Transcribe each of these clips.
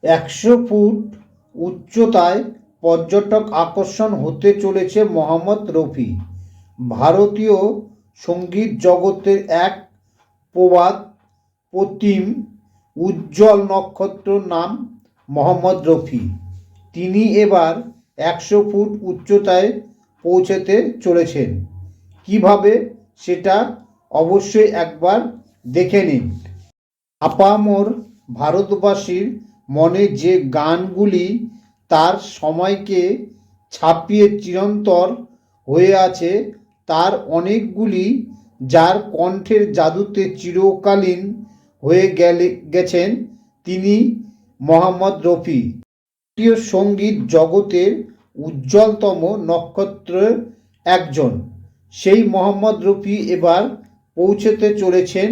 100 foot উচ্চতায় পর্যটক আকর্ষণ হতে চলেছে মোহাম্মদ রফি। ভারতীয় সঙ্গীত জগতের এক প্রবাদ প্রতিম উজ্জ্বল নক্ষত্র নাম মোহাম্মদ রফি। তিনি এবার 100 ফুট উচ্চতায় পৌঁছতে চলেছেন। কিভাবে সেটা অবশ্যই একবার দেখে নিন। আপামর ভারতবাসীর মনে যে গানগুলি তার সময়কে ছাপিয়ে চিরন্তর হয়ে আছে, তার অনেকগুলি যার কণ্ঠের জাদুতে চিরকালীন হয়ে গেছেন তিনি মোহাম্মদ রফি। ভারতীয় সঙ্গীত জগতের উজ্জ্বলতম নক্ষত্রের একজন সেই মোহাম্মদ রফি এবার পৌঁছতে চলেছেন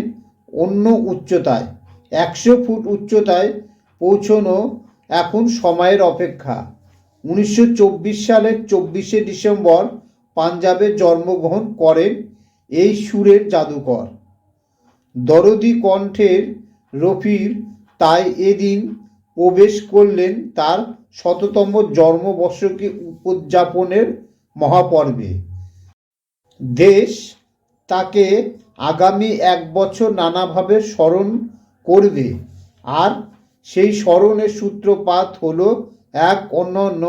অন্য উচ্চতায়। 100 ফুট উচ্চতায় পৌঁছানো এখন সময়ের অপেক্ষা। 1924 সালের 24শে ডিসেম্বর পাঞ্জাবে জন্মগ্রহণ করেন এই সুরের জাদুকর। দরদী কণ্ঠের রফির তাই এদিন প্রবেশ করলেন তার 100তম জন্মবর্ষকে উদযাপনের মহাপর্বে। দেশ তাকে আগামী 1 বছর নানাভাবে স্মরণ করবে, আর সেই স্মরণের সূত্রপাত হলো এক অনন্য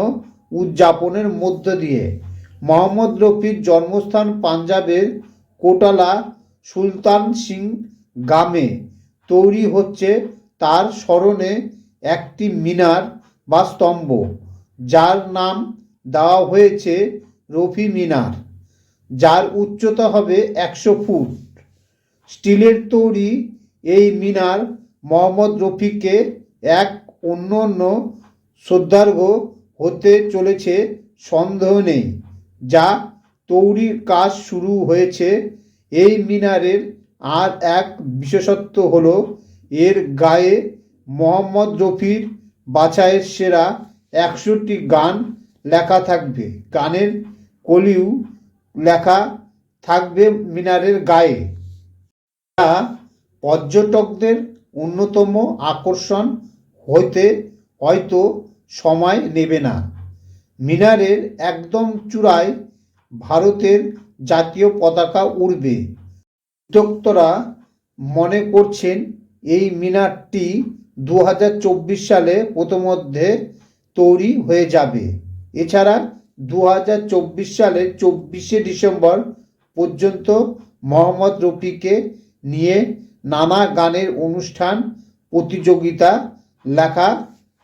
উদযাপনের মধ্য দিয়ে। মোহাম্মদ রফির জন্মস্থান পাঞ্জাবের কোটালা সুলতান সিং গ্রামে তৈরি হচ্ছে তার স্মরণে একটি মিনার বা স্তম্ভ, যার নাম দেওয়া হয়েছে রফি মিনার, যার উচ্চতা হবে 100 ফুট। স্টিলের তৈরি এই মিনার মোহাম্মদ রফিকে এক অনন্য শ্রদ্ধার্ঘ্য হতে চলেছে সন্দেহ নেই। যা তৈরির কাজ শুরু হয়েছে। এই মিনারের আর এক বিশেষত্ব হলো এর গায়ে মোহাম্মদ রফির বাছাইয়ের সেরা 100টি গান লেখা থাকবে। গানের কলিও লেখা থাকবে মিনারের গায়ে, যা পর্যটকদের অন্যতম আকর্ষণ হতে হয়তো সময় নেবে না। মিনারের একদম চূড়ায় ভারতের জাতীয় পতাকা উড়বে। উদ্যোক্তারা মনে করছেন এই মিনারটি 2024 সালে প্রথমার্ধে তৈরি হয়ে যাবে। এছাড়া 2024 সালের 24শে ডিসেম্বর পর্যন্ত মোহাম্মদ রফিকে নিয়ে নানা গানের অনুষ্ঠান, প্রতিযোগিতা লেখা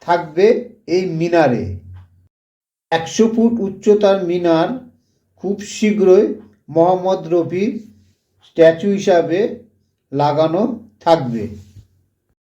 থাকবে এই মিনারে। 100 ফুট উচ্চতার মিনার খুব শীঘ্রই মোহাম্মদ রফির স্ট্যাচু হিসাবে লাগানো থাকবে।